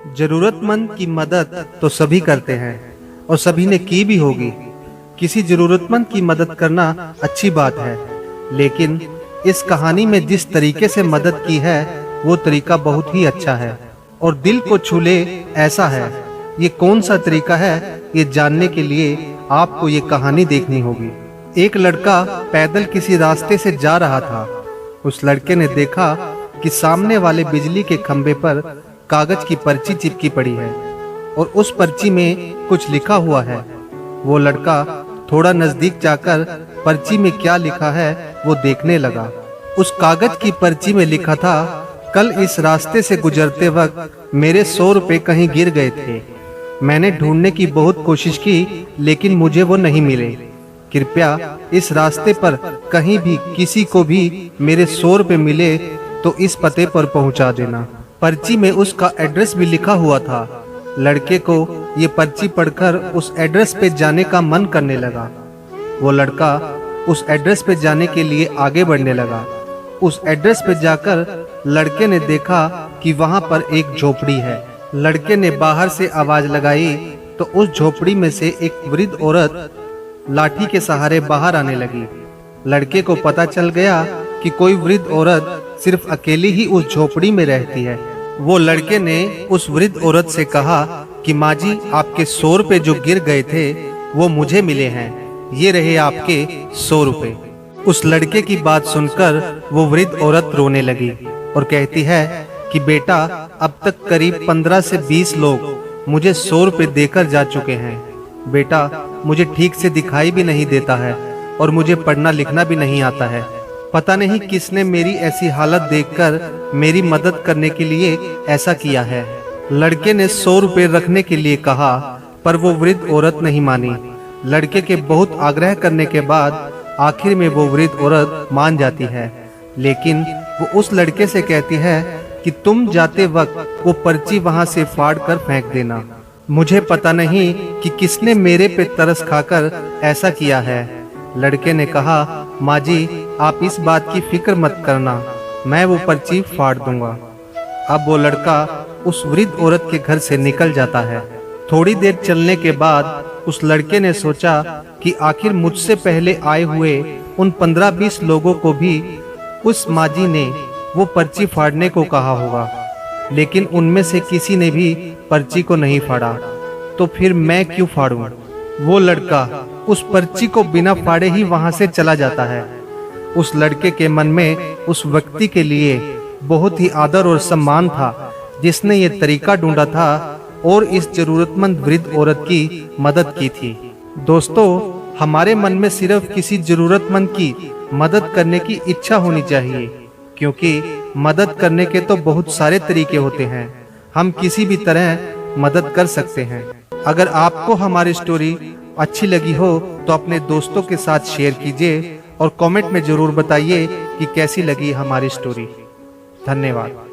जरूरतमंद की मदद तो सभी करते हैं और सभी ने की भी होगी। किसी जरूरतमंद की मदद करना अच्छी बात है, लेकिन इस कहानी में जिस तरीके से मदद की है वो तरीका बहुत ही अच्छा है और दिल को छू ले ऐसा है। ये कौन सा तरीका है, ये जानने के लिए आपको ये कहानी देखनी होगी। एक लड़का पैदल किसी रास्ते से जा रहा था। उस लड़के ने देखा कि सामने वाले बिजली के खंभे पर कागज की पर्ची चिपकी पड़ी है और उस पर्ची में कुछ लिखा हुआ है। वो लड़का थोड़ा नजदीक जाकर पर्ची में क्या लिखा है वो देखने लगा। उस कागज की पर्ची में लिखा था, कल इस रास्ते से गुजरते वक्त मेरे 100 रुपए कहीं गिर गए थे। मैंने ढूंढने की बहुत कोशिश की, लेकिन मुझे वो नहीं मिले। कृपया इस रास्ते पर कहीं भी किसी को भी मेरे 100 रुपए मिले तो इस पते पर पहुंचा देना। पर्ची में उसका एड्रेस भी लिखा हुआ था। लड़के को ये पर्ची पढ़कर उस एड्रेस पे जाने का मन करने लगा। वो लड़का उस एड्रेस पे जाने के लिए आगे बढ़ने लगा। उस एड्रेस पे जाकर लड़के ने देखा कि वहां पर एक झोपड़ी है। लड़के ने बाहर से आवाज लगाई तो उस झोपड़ी में से एक वृद्ध औरत लाठी के सहारे बाहर आने लगी। लड़के को पता चल गया कि कोई वृद्ध औरत सिर्फ अकेली ही उस झोपड़ी में रहती है। वो लड़के ने उस वृद्ध औरत से कहा कि माँ जी, आपके 100 रुपए जो गिर गए थे वो मुझे मिले हैं, ये रहे आपके 100 रुपए। उस लड़के की बात सुनकर वो वृद्ध औरत रोने लगी और कहती है कि बेटा, अब तक करीब 15 से 20 लोग मुझे 100 रुपए देकर जा चुके हैं। बेटा, मुझे ठीक से दिखाई भी नहीं देता है और मुझे पढ़ना लिखना भी नहीं आता है। पता नहीं किसने मेरी ऐसी हालत देखकर मेरी मदद करने के लिए ऐसा किया है। लड़के ने 100 रुपए रखने के लिए कहा, पर वो वृद्ध औरत नहीं मानी। लड़के के बहुत आग्रह करने के बाद आखिर में वो वृद्ध औरत मान जाती है, लेकिन वो उस लड़के से कहती है कि तुम जाते वक्त वो पर्ची वहां से फाड़ कर फेंक देना। मुझे पता नहीं कि किसने मेरे पे तरस खाकर ऐसा किया है। लड़के ने कहा, माँ जी, आप इस बात की फिक्र मत करना, मैं वो पर्ची फाड़ दूंगा। अब वो लड़का उस वृद्ध औरत के घर से निकल जाता है। थोड़ी देर चलने के बाद उस लड़के ने सोचा कि आखिर मुझसे पहले आए हुए उन 15-20 लोगों को भी उस माँ जी ने वो पर्ची फाड़ने को कहा होगा, लेकिन उनमें से किसी ने भी पर्ची को नहीं फाड़ा, तो फिर मैं क्यों फाड़ूं? वो लड़का उस पर्ची को बिना फाड़े ही वहां से चला जाता है। उस लड़के के मन में उस व्यक्ति के लिए बहुत ही आदर और सम्मान था जिसने ये तरीका ढूंढा था और इस जरूरतमंद वृद्ध औरत की मदद की थी। दोस्तों, हमारे मन में सिर्फ किसी जरूरतमंद की मदद करने की इच्छा होनी चाहिए, क्योंकि मदद करने के तो बहुत सारे तरीके होते हैं। हम किसी भी तरह मदद कर सकते हैं। अगर आपको हमारी स्टोरी अच्छी लगी हो तो अपने दोस्तों के साथ शेयर कीजिए और कमेंट में जरूर बताइए कि कैसी लगी हमारी स्टोरी। धन्यवाद।